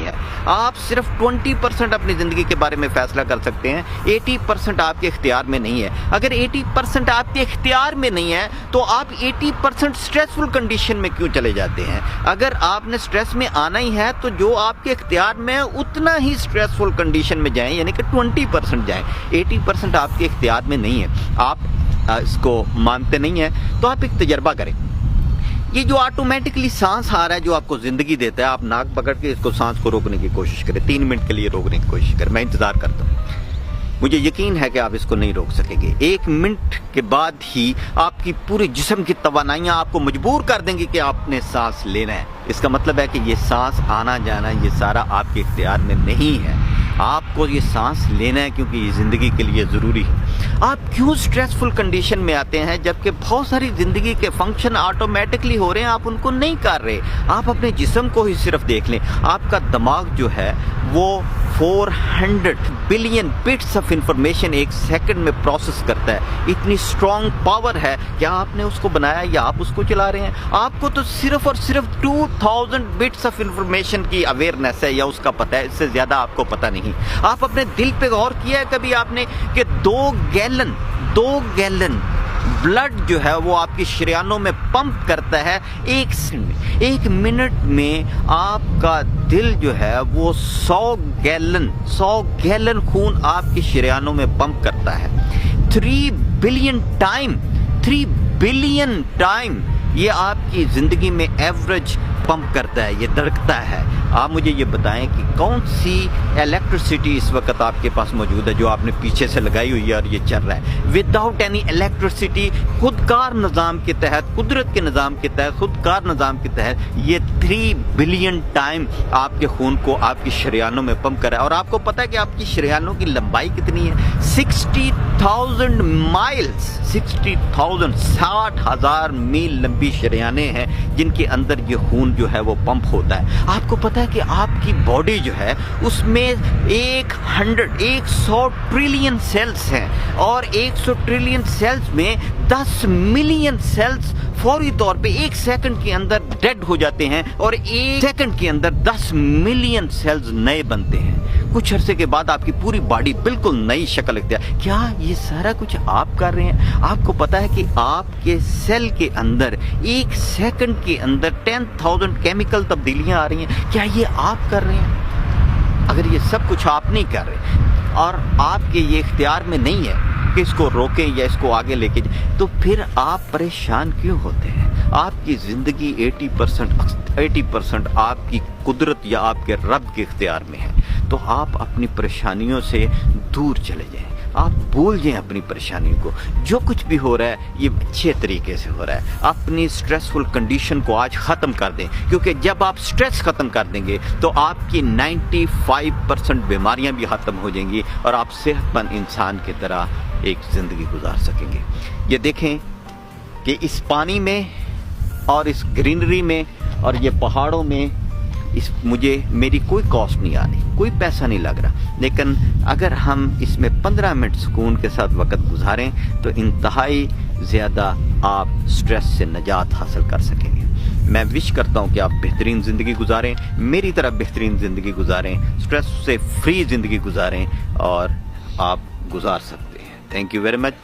ہے. آپ صرف 20% اپنی زندگی کے بارے میں فیصلہ کر سکتے ہیں, 80% آپ کے اختیار میں نہیں ہے. اگر 80% آپ کے اختیار میں نہیں ہے تو آپ 80% اسٹریسفل کنڈیشن میں کیوں چلے جاتے ہیں؟ اگر آپ نے اسٹریس میں آنا ہی ہے تو جو آپ کے اختیار میں ہے اتنا ہی اسٹریسفل کنڈیشن میں جائیں, یعنی کہ 20% جائیں. 80% آپ کے اختیار میں نہیں ہے, آپ اس کو مانتے نہیں ہیں تو آپ ایک تجربہ کریں. یہ جو آٹومیٹکلی سانس آ رہا ہے جو آپ کو زندگی دیتا ہے, آپ ناک پکڑ کے اس کو سانس کو روکنے کی کوشش کریں, 3 منٹ کے لیے روکنے کی کوشش کریں. میں انتظار کرتا ہوں, مجھے یقین ہے کہ آپ اس کو نہیں روک سکیں گے. 1 منٹ کے بعد ہی آپ کی پورے جسم کی توانائیاں آپ کو مجبور کر دیں گی کہ آپ نے سانس لینا ہے. اس کا مطلب ہے کہ یہ سانس آنا جانا یہ سارا آپ کے اختیار میں نہیں ہے. آپ کو یہ سانس لینا ہے کیونکہ یہ زندگی کے لیے ضروری ہے. آپ کیوں اسٹریسفل کنڈیشن میں آتے ہیں جبکہ بہت ساری زندگی کے فنکشن آٹومیٹکلی ہو رہے ہیں, آپ ان کو نہیں کر رہے. آپ اپنے جسم کو ہی صرف دیکھ لیں, آپ کا دماغ جو ہے وہ 400 بلین بٹس آف انفارمیشن ایک سیکنڈ میں پروسیس کرتا ہے. اتنی اسٹرانگ پاور ہے. کیا آپ نے اس کو بنایا یا آپ اس کو چلا رہے ہیں؟ آپ کو تو صرف اور صرف 2000 بٹس آف انفارمیشن کی اویئرنیس ہے یا اس کا پتہ ہے, اس سے زیادہ آپ کو پتہ نہیں. آپ اپنے دل پہ غور کیا ہے کبھی آپ نے کہ 2 گیلن بلڈ جو ہے وہ آپ کی شریانوں میں پمپ کرتا ہے 1 سیکنڈ میں. 1 منٹ میں آپ کا دل جو ہے وہ 100 گیلن خون آپ کی شریانوں میں پمپ کرتا ہے. 3 بلین ٹائم یہ آپ کی زندگی میں ایوریج پمپ کرتا ہے, یہ دھڑکتا ہے. آپ مجھے یہ بتائیں کہ کون سی الیکٹریسٹی اس وقت آپ کے پاس موجود ہے جو آپ نے پیچھے سے لگائی ہوئی ہے اور یہ چل رہا ہے. وداؤٹ اینی الیکٹریسٹی, خودکار نظام کے تحت, قدرت کے نظام کے تحت, خودکار نظام کے تحت یہ 3 بلین ٹائم آپ کے خون کو آپ کی شریانوں میں پمپ کر رہا ہے. اور آپ کو پتہ ہے کہ آپ کی شریانوں کی لمبائی کتنی ہے؟ 60,000 مائلز, 60,000 میل لمبی شریانیں ہیں جن کے اندر یہ خون جو ہے وہ پمپ ہوتا ہے. آپ کو پتہ ہے کہ آپ کی باڈی جو ہے اس میں 100 ٹریلین سیلز ہیں اور 100 ٹریلین سیلز میں 10 ملین سیلز فوری طور پہ 1 سیکنڈ کے اندر ڈیڈ ہو جاتے ہیں اور 1 سیکنڈ کے اندر 10 ملین سیلز نئے بنتے ہیں. کچھ عرصے کے بعد آپ کی پوری باڈی بالکل نئی شکل اختیار. کیا یہ سارا کچھ آپ کر رہے ہیں؟ آپ کو پتا ہے کہ آپ کے سیل کے اندر 1 سیکنڈ کے اندر 10,000 کیمیکل تبدیلیاں آ رہی ہیں. کیا یہ آپ کر رہے ہیں؟ اگر یہ سب کچھ آپ نہیں کر رہے اور آپ کے یہ اختیار میں نہیں ہے کہ اس کو روکیں یا اس کو آگے لے کے جائیں, تو پھر آپ پریشان کیوں ہوتے ہیں؟ آپ کی زندگی 80% آپ کی قدرت یا آپ کے رب کے اختیار میں ہے. تو آپ اپنی پریشانیوں سے دور چلے جائیں, آپ بھول جائیں اپنی پریشانیوں کو. جو کچھ بھی ہو رہا ہے یہ اچھے طریقے سے ہو رہا ہے. اپنی اسٹریسفل کنڈیشن کو آج ختم کر دیں, کیونکہ جب آپ اسٹریس ختم کر دیں گے تو آپ کی 95% بیماریاں بھی ختم ہو جائیں گی اور آپ صحت مند انسان کی طرح ایک زندگی گزار سکیں گے. یہ دیکھیں کہ اس پانی میں اور اس گرینری میں اور یہ پہاڑوں میں میری کوئی کاسٹ نہیں آ رہی, کوئی پیسہ نہیں لگ رہا, لیکن اگر ہم اس میں 15 منٹ سکون کے ساتھ وقت گزاریں تو انتہائی زیادہ آپ سٹریس سے نجات حاصل کر سکیں گے. میں وش کرتا ہوں کہ آپ بہترین زندگی گزاریں, میری طرح بہترین زندگی گزاریں, سٹریس سے فری زندگی گزاریں اور آپ گزار سکتے ہیں. Thank you very much.